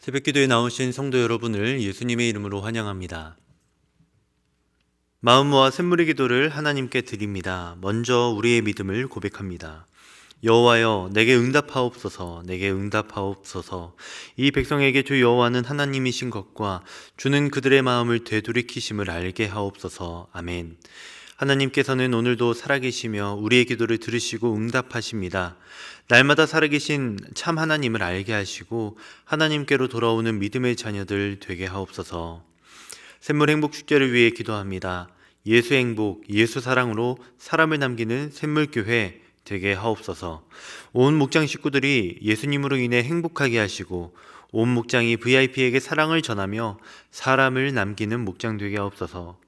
새벽기도에 나오신 성도 여러분을 예수님의 이름으로 환영합니다. 마음 모아 샘물의 기도를 하나님께 드립니다. 먼저 우리의 믿음을 고백합니다. 여호와여, 내게 응답하옵소서. 내게 응답하옵소서. 이 백성에게 주 여호와는 하나님이신 것과 주는 그들의 마음을 되돌이키심을 알게 하옵소서. 아멘. 하나님께서는 오늘도 살아계시며 우리의 기도를 들으시고 응답하십니다. 날마다 살아계신 참 하나님을 알게 하시고 하나님께로 돌아오는 믿음의 자녀들 되게 하옵소서. 샘물 행복 축제를 위해 기도합니다. 예수 행복, 예수 사랑으로 사람을 남기는 샘물교회 되게 하옵소서. 온 목장 식구들이 예수님으로 인해 행복하게 하시고 온 목장이 VIP에게 사랑을 전하며 사람을 남기는 목장 되게 하옵소서.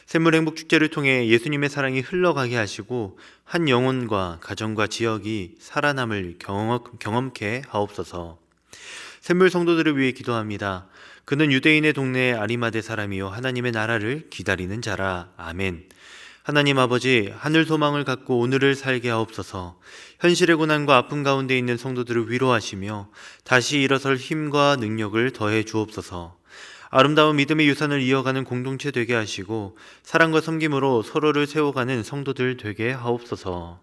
샘물 행복 축제를 통해 예수님의 사랑이 흘러가게 하시고 한 영혼과 가정과 지역이 살아남을 경험케 하옵소서. 샘물 성도들을 위해 기도합니다. 그는 유대인의 동네 아리마대 사람이요 하나님의 나라를 기다리는 자라. 아멘. 하나님 아버지, 하늘 소망을 갖고 오늘을 살게 하옵소서. 현실의 고난과 아픔 가운데 있는 성도들을 위로하시며 다시 일어설 힘과 능력을 더해 주옵소서. 아름다운 믿음의 유산을 이어가는 공동체 되게 하시고 사랑과 섬김으로 서로를 세워가는 성도들 되게 하옵소서.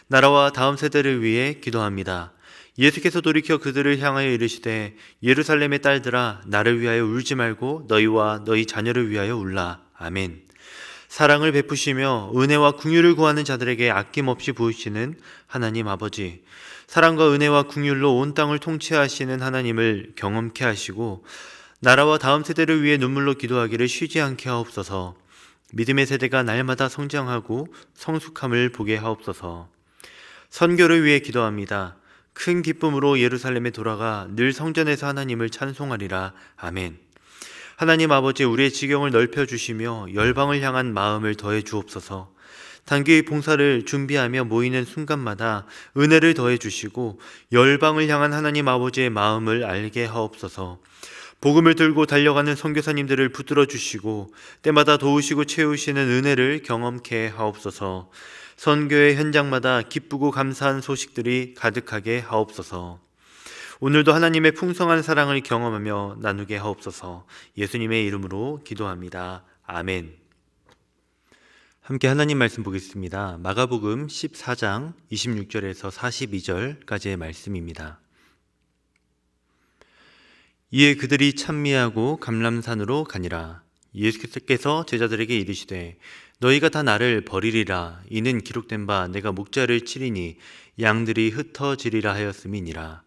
나라와 다음 세대를 위해 기도합니다. 예수께서 돌이켜 그들을 향하여 이르시되 예루살렘의 딸들아, 나를 위하여 울지 말고 너희와 너희 자녀를 위하여 울라. 아멘. 사랑을 베푸시며 은혜와 긍휼을 구하는 자들에게 아낌없이 부으시는 하나님 아버지, 사랑과 은혜와 긍휼로 온 땅을 통치하시는 하나님을 경험케 하시고 나라와 다음 세대를 위해 눈물로 기도하기를 쉬지 않게 하옵소서. 믿음의 세대가 날마다 성장하고 성숙함을 보게 하옵소서. 선교를 위해 기도합니다. 큰 기쁨으로 예루살렘에 돌아가 늘 성전에서 하나님을 찬송하리라. 아멘. 하나님 아버지, 우리의 지경을 넓혀주시며 열방을 향한 마음을 더해 주옵소서. 단기의 봉사를 준비하며 모이는 순간마다 은혜를 더해 주시고 열방을 향한 하나님 아버지의 마음을 알게 하옵소서. 복음을 들고 달려가는 선교사님들을 붙들어 주시고 때마다 도우시고 채우시는 은혜를 경험케 하옵소서. 선교의 현장마다 기쁘고 감사한 소식들이 가득하게 하옵소서. 오늘도 하나님의 풍성한 사랑을 경험하며 나누게 하옵소서. 예수님의 이름으로 기도합니다. 아멘. 함께 하나님 말씀 보겠습니다. 마가복음 14장 26절에서 42절까지의 말씀입니다. 이에 그들이 찬미하고 감람산으로 가니라. 예수께서 제자들에게 이르시되 너희가 다 나를 버리리라. 이는 기록된 바 내가 목자를 치리니 양들이 흩어지리라 하였음이니라.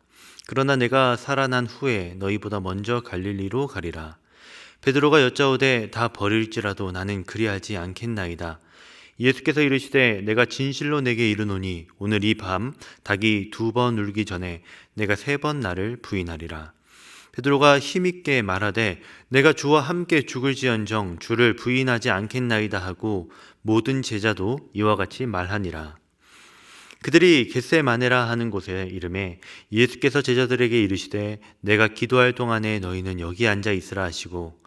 그러나 내가 살아난 후에 너희보다 먼저 갈릴리로 가리라. 베드로가 여짜오되 다 버릴지라도 나는 그리하지 않겠나이다. 예수께서 이르시되 내가 진실로 내게 이르노니 오늘 이 밤 닭이 2번 울기 전에 내가 3번 나를 부인하리라. 베드로가 힘있게 말하되 내가 주와 함께 죽을지언정 주를 부인하지 않겠나이다 하고 모든 제자도 이와 같이 말하니라. 그들이 겟세마네라 하는 곳에 이르매 예수께서 제자들에게 이르시되 내가 기도할 동안에 너희는 여기 앉아 있으라 하시고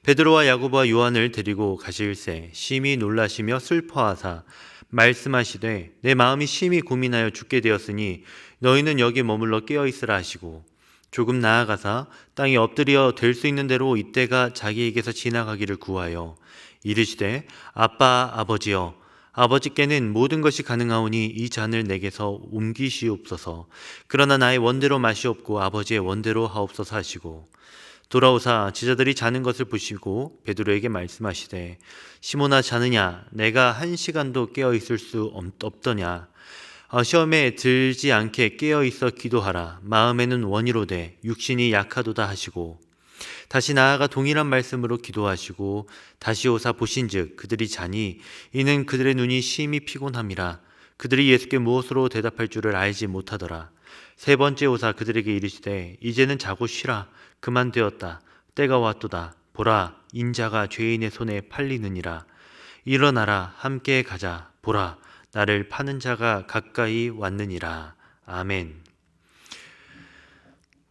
베드로와 야고보와 요한을 데리고 가실새 심히 놀라시며 슬퍼하사 말씀하시되 내 마음이 심히 고민하여 죽게 되었으니 너희는 여기 머물러 깨어 있으라 하시고 조금 나아가사 땅에 엎드려 될 수 있는 대로 이때가 자기에게서 지나가기를 구하여 이르시되 아빠 아버지여, 아버지께는 모든 것이 가능하오니 이 잔을 내게서 옮기시옵소서. 그러나 나의 원대로 마시옵고 아버지의 원대로 하옵소서 하시고 돌아오사 제자들이 자는 것을 보시고 베드로에게 말씀하시되 시몬아, 자느냐? 내가 1시간도 깨어 있을 수 없더냐? 시험에 들지 않게 깨어있어 기도하라. 마음에는 원이로되 육신이 약하도다 하시고 다시 나아가 동일한 말씀으로 기도하시고 다시 오사 보신즉 그들이 자니 이는 그들의 눈이 심히 피곤함이라. 그들이 예수께 무엇으로 대답할 줄을 알지 못하더라. 3번째 오사 그들에게 이르시되 이제는 자고 쉬라. 그만 되었다. 때가 왔도다. 보라, 인자가 죄인의 손에 팔리느니라. 일어나라, 함께 가자. 보라, 나를 파는 자가 가까이 왔느니라. 아멘.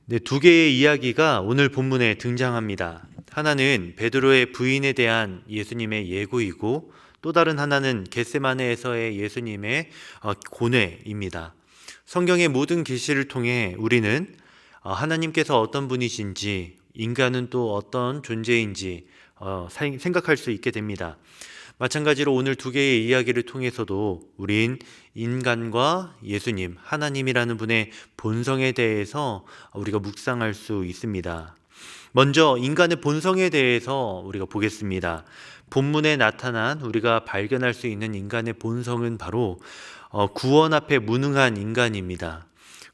네, 2개의 이야기가 오늘 본문에 등장합니다. 하나는 베드로의 부인에 대한 예수님의 예고이고 또 다른 하나는 겟세마네에서의 예수님의 고뇌입니다. 성경의 모든 계시를 통해 우리는 하나님께서 어떤 분이신지, 인간은 또 어떤 존재인지 생각할 수 있게 됩니다. 마찬가지로 오늘 두 개의 이야기를 통해서도 우린 인간과 예수님, 하나님이라는 분의 본성에 대해서 우리가 묵상할 수 있습니다. 먼저 인간의 본성에 대해서 우리가 보겠습니다. 본문에 나타난 우리가 발견할 수 있는 인간의 본성은 바로 구원 앞에 무능한 인간입니다.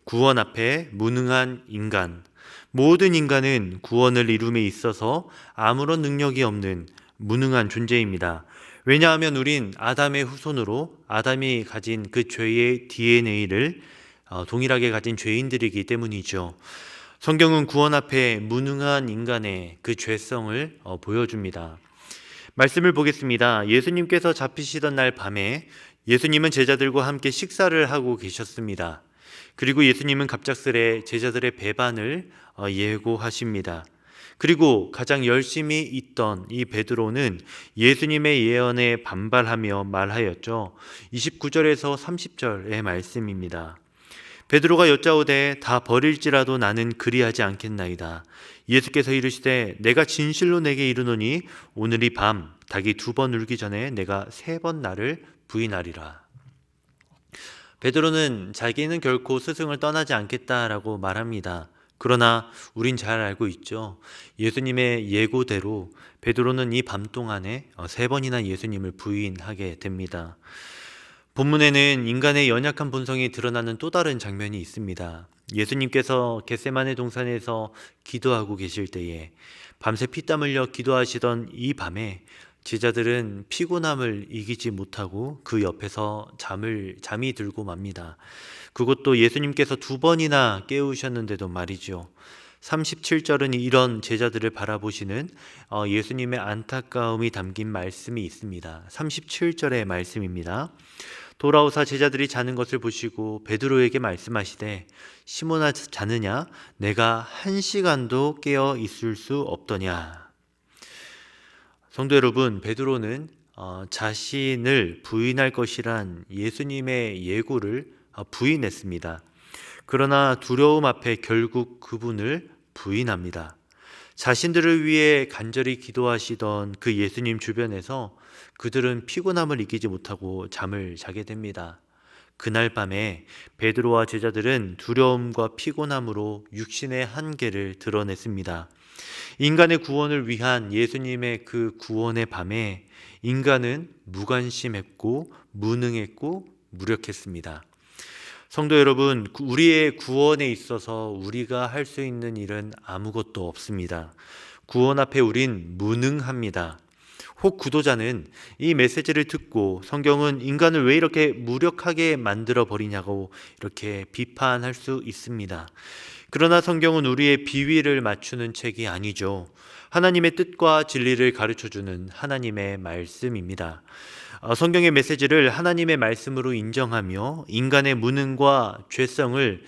구원 앞에 무능한 인간. 모든 인간은 구원을 이룸에 있어서 아무런 능력이 없는 무능한 존재입니다. 왜냐하면 우린 아담의 후손으로 아담이 가진 그 죄의 DNA를 동일하게 가진 죄인들이기 때문이죠. 성경은 구원 앞에 무능한 인간의 그 죄성을 보여줍니다. 말씀을 보겠습니다. 예수님께서 잡히시던 날 밤에 예수님은 제자들과 함께 식사를 하고 계셨습니다. 그리고 예수님은 갑작스레 제자들의 배반을 예고하십니다. 그리고 가장 열심히 있던 이 베드로는 예수님의 예언에 반발하며 말하였죠. 29절에서 30절의 말씀입니다. 베드로가 여짜오되 다 버릴지라도 나는 그리하지 않겠나이다. 예수께서 이르시되 내가 진실로 내게 이르노니 오늘 이 밤 닭이 2번 울기 전에 내가 3번 나를 부인하리라. 베드로는 자기는 결코 스승을 떠나지 않겠다라고 말합니다. 그러나 우린 잘 알고 있죠. 예수님의 예고대로 베드로는 이 밤 동안에 3번이나 예수님을 부인하게 됩니다. 본문에는 인간의 연약한 본성이 드러나는 또 다른 장면이 있습니다. 예수님께서 겟세마네 동산에서 기도하고 계실 때에 밤새 피땀 흘려 기도하시던 이 밤에 제자들은 피곤함을 이기지 못하고 그 옆에서 잠이 들고 맙니다. 그것도 예수님께서 2번이나 깨우셨는데도 말이죠. 37절은 이런 제자들을 바라보시는 예수님의 안타까움이 담긴 말씀이 있습니다. 37절의 말씀입니다. 돌아오사 제자들이 자는 것을 보시고 베드로에게 말씀하시되 시몬아 자느냐? 내가 1시간도 깨어 있을 수 없더냐? 성도 여러분, 베드로는 자신을 부인할 것이란 예수님의 예고를 부인했습니다. 그러나 두려움 앞에 결국 그분을 부인합니다. 자신들을 위해 간절히 기도하시던 그 예수님 주변에서 그들은 피곤함을 이기지 못하고 잠을 자게 됩니다. 그날 밤에 베드로와 제자들은 두려움과 피곤함으로 육신의 한계를 드러냈습니다. 인간의 구원을 위한 예수님의 그 구원의 밤에 인간은 무관심했고 무능했고 무력했습니다. 성도 여러분, 우리의 구원에 있어서 우리가 할 수 있는 일은 아무것도 없습니다. 구원 앞에 우린 무능합니다. 혹 구도자는 이 메시지를 듣고 성경은 인간을 왜 이렇게 무력하게 만들어 버리냐고 이렇게 비판할 수 있습니다. 그러나 성경은 우리의 비위를 맞추는 책이 아니죠. 하나님의 뜻과 진리를 가르쳐주는 하나님의 말씀입니다. 성경의 메시지를 하나님의 말씀으로 인정하며 인간의 무능과 죄성을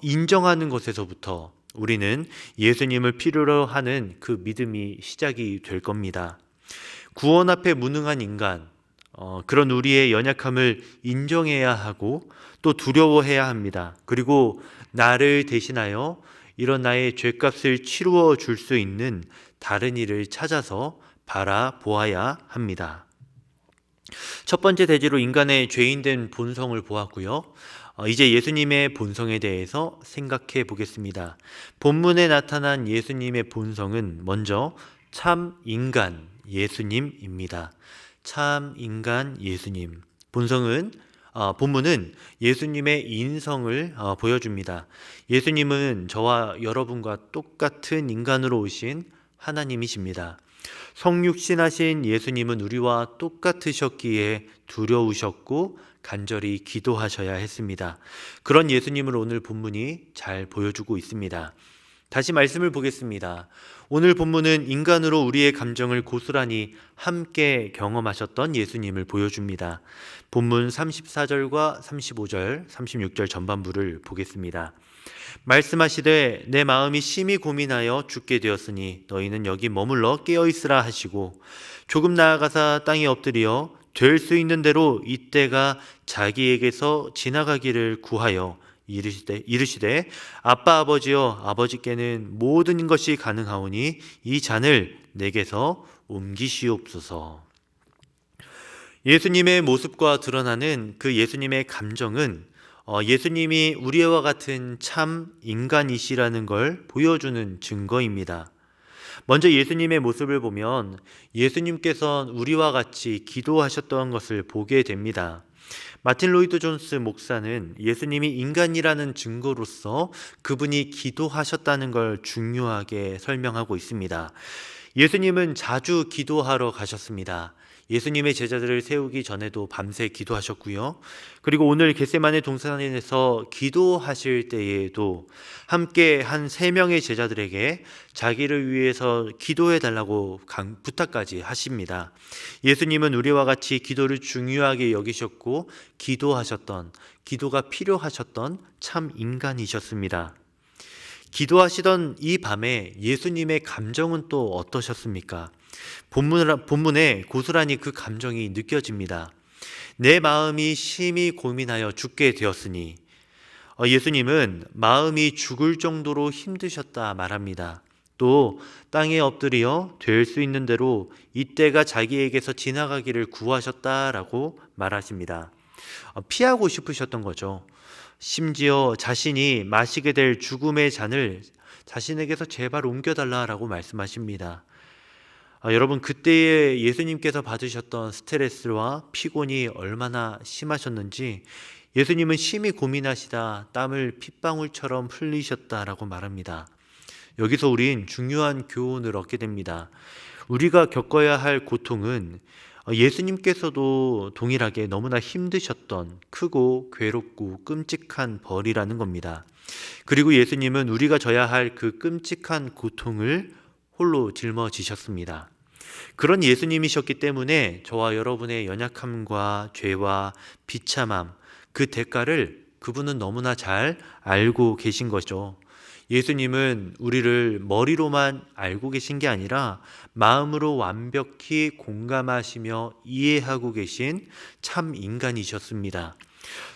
인정하는 것에서부터 우리는 예수님을 필요로 하는 그 믿음이 시작이 될 겁니다. 구원 앞에 무능한 인간, 그런 우리의 연약함을 인정해야 하고 또 두려워해야 합니다. 그리고 나를 대신하여 이런 나의 죄값을 치루어 줄 수 있는 다른 일을 찾아서 바라보아야 합니다. 첫 번째 대지로 인간의 죄인된 본성을 보았고요. 이제 예수님의 본성에 대해서 생각해 보겠습니다. 본문에 나타난 예수님의 본성은 먼저 참 인간 예수님입니다. 참 인간 예수님. 본문은 예수님의 인성을 보여줍니다. 예수님은 저와 여러분과 똑같은 인간으로 오신 하나님이십니다. 성육신하신 예수님은 우리와 똑같으셨기에 두려우셨고 간절히 기도하셔야 했습니다. 그런 예수님을 오늘 본문이 잘 보여주고 있습니다. 다시 말씀을 보겠습니다. 오늘 본문은 인간으로 우리의 감정을 고스란히 함께 경험하셨던 예수님을 보여줍니다. 본문 34절과 35절, 36절 전반부를 보겠습니다. 말씀하시되 내 마음이 심히 고민하여 죽게 되었으니 너희는 여기 머물러 깨어있으라 하시고 조금 나아가사 땅에 엎드려 될 수 있는 대로 이때가 자기에게서 지나가기를 구하여 이르시되 아빠 아버지여 아버지께는 모든 것이 가능하오니 이 잔을 내게서 옮기시옵소서. 예수님의 모습과 드러나는 그 예수님의 감정은 예수님이 우리와 같은 참 인간이시라는 걸 보여주는 증거입니다. 먼저 예수님의 모습을 보면 예수님께서 우리와 같이 기도하셨던 것을 보게 됩니다. 마틴 로이드 존스 목사는 예수님이 인간이라는 증거로서 그분이 기도하셨다는 걸 중요하게 설명하고 있습니다. 예수님은 자주 기도하러 가셨습니다. 예수님의 제자들을 세우기 전에도 밤새 기도하셨고요. 그리고 오늘 겟세마네 동산에서 기도하실 때에도 함께 한 3명의 제자들에게 자기를 위해서 기도해 달라고 부탁까지 하십니다. 예수님은 우리와 같이 기도를 중요하게 여기셨고 기도가 필요하셨던 참 인간이셨습니다. 기도하시던 이 밤에 예수님의 감정은 또 어떠셨습니까? 본문에 고스란히 그 감정이 느껴집니다. 내 마음이 심히 고민하여 죽게 되었으니, 예수님은 마음이 죽을 정도로 힘드셨다 말합니다. 또 땅에 엎드려 될 수 있는 대로 이때가 자기에게서 지나가기를 구하셨다라고 말하십니다. 피하고 싶으셨던 거죠. 심지어 자신이 마시게 될 죽음의 잔을 자신에게서 제발 옮겨달라라고 말씀하십니다. 여러분, 그때에 예수님께서 받으셨던 스트레스와 피곤이 얼마나 심하셨는지 예수님은 심히 고민하시다 땀을 핏방울처럼 흘리셨다라고 말합니다. 여기서 우린 중요한 교훈을 얻게 됩니다. 우리가 겪어야 할 고통은 예수님께서도 동일하게 너무나 힘드셨던 크고 괴롭고 끔찍한 벌이라는 겁니다. 그리고 예수님은 우리가 져야 할 그 끔찍한 고통을 홀로 짊어지셨습니다. 그런 예수님이셨기 때문에 저와 여러분의 연약함과 죄와 비참함, 그 대가를 그분은 너무나 잘 알고 계신 거죠. 예수님은 우리를 머리로만 알고 계신 게 아니라 마음으로 완벽히 공감하시며 이해하고 계신 참 인간이셨습니다.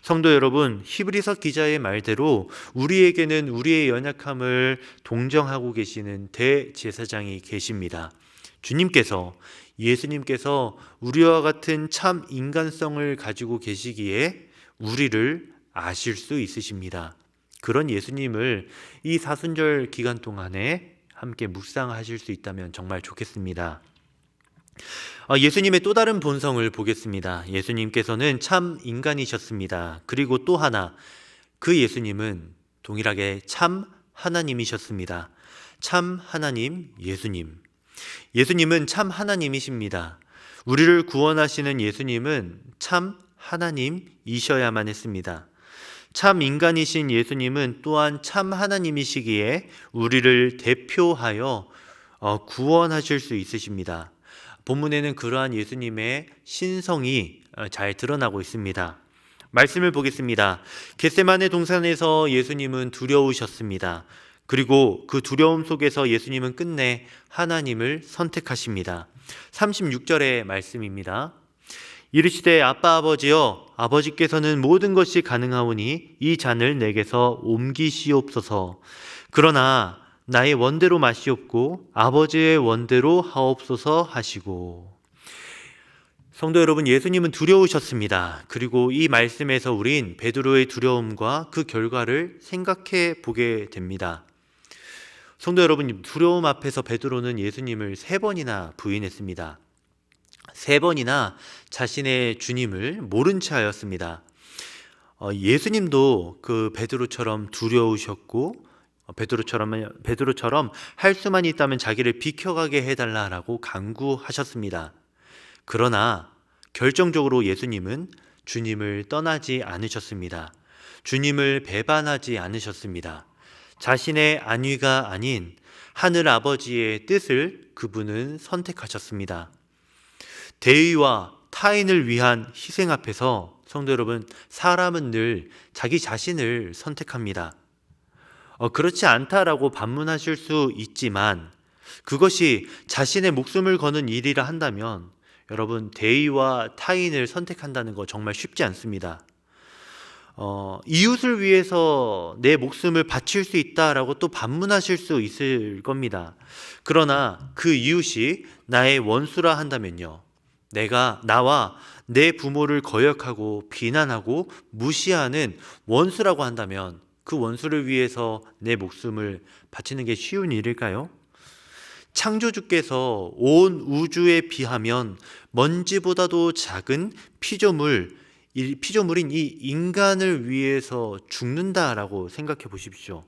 성도 여러분, 히브리서 기자의 말대로 우리에게는 우리의 연약함을 동정하고 계시는 대제사장이 계십니다. 예수님께서 우리와 같은 참 인간성을 가지고 계시기에 우리를 아실 수 있으십니다. 그런 예수님을 이 사순절 기간 동안에 함께 묵상하실 수 있다면 정말 좋겠습니다. 예수님의 또 다른 본성을 보겠습니다. 예수님께서는 참 인간이셨습니다. 그리고 또 하나, 그 예수님은 동일하게 참 하나님이셨습니다. 참 하나님 예수님. 예수님은 참 하나님이십니다. 우리를 구원하시는 예수님은 참 하나님이셔야만 했습니다. 참 인간이신 예수님은 또한 참 하나님이시기에 우리를 대표하여 구원하실 수 있으십니다. 본문에는 그러한 예수님의 신성이 잘 드러나고 있습니다. 말씀을 보겠습니다. 겟세마네 동산에서 예수님은 두려우셨습니다. 그리고 그 두려움 속에서 예수님은 끝내 하나님을 선택하십니다. 36절의 말씀입니다. 이르시되 아빠 아버지여 아버지께서는 모든 것이 가능하오니 이 잔을 내게서 옮기시옵소서. 그러나 나의 원대로 마시옵고 아버지의 원대로 하옵소서 하시고. 성도 여러분, 예수님은 두려우셨습니다. 그리고 이 말씀에서 우린 베드로의 두려움과 그 결과를 생각해 보게 됩니다. 성도 여러분, 두려움 앞에서 베드로는 예수님을 3번이나 부인했습니다. 3번이나 자신의 주님을 모른 채 하였습니다. 예수님도 그 베드로처럼 두려우셨고 베드로처럼 할 수만 있다면 자기를 비켜가게 해달라라고 간구하셨습니다. 그러나 결정적으로 예수님은 주님을 떠나지 않으셨습니다. 주님을 배반하지 않으셨습니다. 자신의 안위가 아닌 하늘 아버지의 뜻을 그분은 선택하셨습니다. 대의와 타인을 위한 희생 앞에서 성도 여러분, 사람은 늘 자기 자신을 선택합니다. 그렇지 않다라고 반문하실 수 있지만 그것이 자신의 목숨을 거는 일이라 한다면 여러분, 대의와 타인을 선택한다는 거 정말 쉽지 않습니다. 이웃을 위해서 내 목숨을 바칠 수 있다라고 또 반문하실 수 있을 겁니다. 그러나 그 이웃이 나의 원수라 한다면요. 나와 내 부모를 거역하고 비난하고 무시하는 원수라고 한다면 그 원수를 위해서 내 목숨을 바치는 게 쉬운 일일까요? 창조주께서 온 우주에 비하면 먼지보다도 작은 피조물인 이 인간을 위해서 죽는다라고 생각해 보십시오.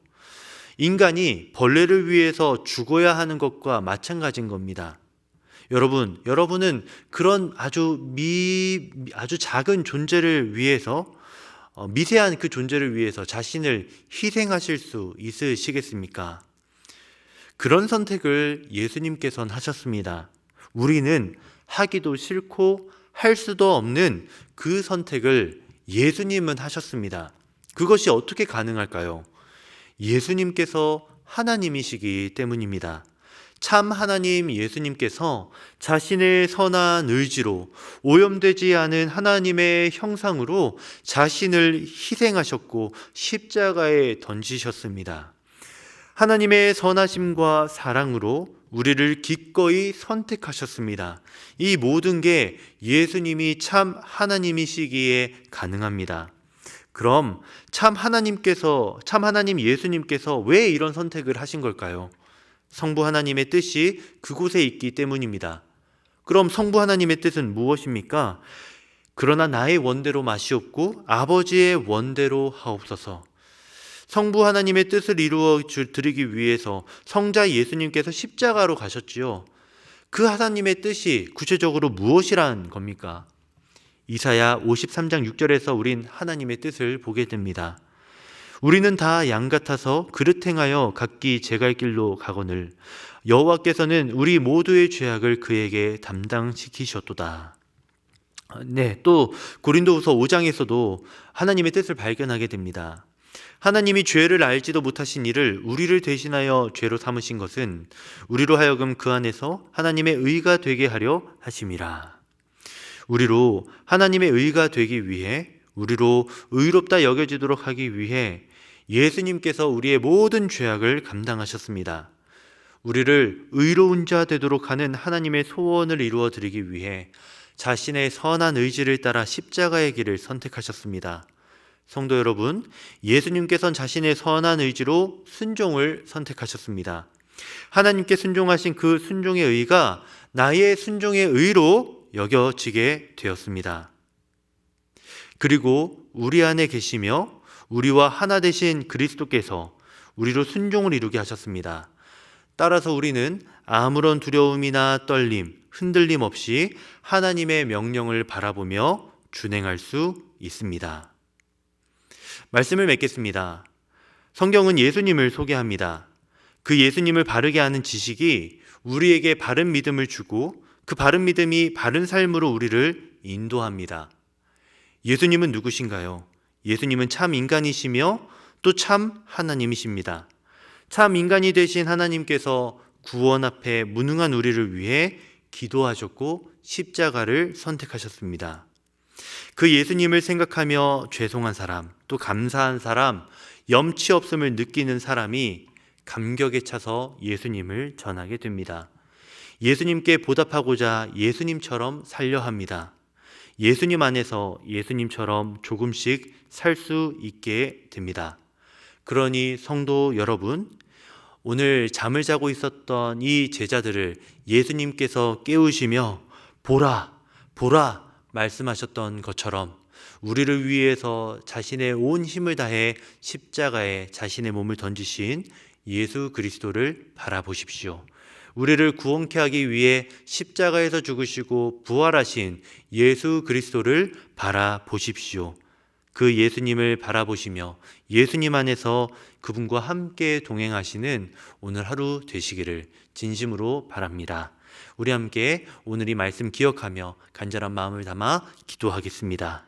인간이 벌레를 위해서 죽어야 하는 것과 마찬가지인 겁니다. 여러분은 그런 아주 작은 존재를 위해서, 미세한 그 존재를 위해서 자신을 희생하실 수 있으시겠습니까? 그런 선택을 예수님께서는 하셨습니다. 우리는 하기도 싫고 할 수도 없는 그 선택을 예수님은 하셨습니다. 그것이 어떻게 가능할까요? 예수님께서 하나님이시기 때문입니다. 참 하나님 예수님께서 자신의 선한 의지로 오염되지 않은 하나님의 형상으로 자신을 희생하셨고 십자가에 던지셨습니다. 하나님의 선하심과 사랑으로 우리를 기꺼이 선택하셨습니다. 이 모든 게 예수님이 참 하나님이시기에 가능합니다. 그럼 참 하나님 예수님께서 왜 이런 선택을 하신 걸까요? 성부 하나님의 뜻이 그곳에 있기 때문입니다. 그럼 성부 하나님의 뜻은 무엇입니까? 그러나 나의 원대로 마시옵고 아버지의 원대로 하옵소서. 성부 하나님의 뜻을 이루어 드리기 위해서 성자 예수님께서 십자가로 가셨지요. 그 하나님의 뜻이 구체적으로 무엇이란 겁니까? 이사야 53장 6절에서 우린 하나님의 뜻을 보게 됩니다. 우리는 다 양 같아서 그릇 행하여 각기 제 갈 길로 가거늘 여호와께서는 우리 모두의 죄악을 그에게 담당시키셨도다. 네, 또 고린도후서 5장에서도 하나님의 뜻을 발견하게 됩니다. 하나님이 죄를 알지도 못하신 이를 우리를 대신하여 죄로 삼으신 것은 우리로 하여금 그 안에서 하나님의 의가 되게 하려 하심이라. 우리로 하나님의 의가 되기 위해, 우리로 의롭다 여겨지도록 하기 위해 예수님께서 우리의 모든 죄악을 감당하셨습니다. 우리를 의로운 자 되도록 하는 하나님의 소원을 이루어 드리기 위해 자신의 선한 의지를 따라 십자가의 길을 선택하셨습니다. 성도 여러분, 예수님께서는 자신의 선한 의지로 순종을 선택하셨습니다. 하나님께 순종하신 그 순종의 의가 나의 순종의 의로 여겨지게 되었습니다. 그리고 우리 안에 계시며 우리와 하나 되신 그리스도께서 우리로 순종을 이루게 하셨습니다. 따라서 우리는 아무런 두려움이나 떨림, 흔들림 없이 하나님의 명령을 바라보며 준행할 수 있습니다. 말씀을 맺겠습니다. 성경은 예수님을 소개합니다. 그 예수님을 바르게 아는 지식이 우리에게 바른 믿음을 주고 그 바른 믿음이 바른 삶으로 우리를 인도합니다. 예수님은 누구신가요? 예수님은 참 인간이시며 또 참 하나님이십니다. 참 인간이 되신 하나님께서 구원 앞에 무능한 우리를 위해 기도하셨고 십자가를 선택하셨습니다. 그 예수님을 생각하며 죄송한 사람, 또 감사한 사람, 염치 없음을 느끼는 사람이 감격에 차서 예수님을 전하게 됩니다. 예수님께 보답하고자 예수님처럼 살려 합니다. 예수님 안에서 예수님처럼 조금씩 살 수 있게 됩니다. 그러니 성도 여러분, 오늘 잠을 자고 있었던 이 제자들을 예수님께서 깨우시며 보라, 보라 말씀하셨던 것처럼 우리를 위해서 자신의 온 힘을 다해 십자가에 자신의 몸을 던지신 예수 그리스도를 바라보십시오. 우리를 구원케 하기 위해 십자가에서 죽으시고 부활하신 예수 그리스도를 바라보십시오. 그 예수님을 바라보시며 예수님 안에서 그분과 함께 동행하시는 오늘 하루 되시기를 진심으로 바랍니다. 우리 함께 오늘 이 말씀 기억하며 간절한 마음을 담아 기도하겠습니다.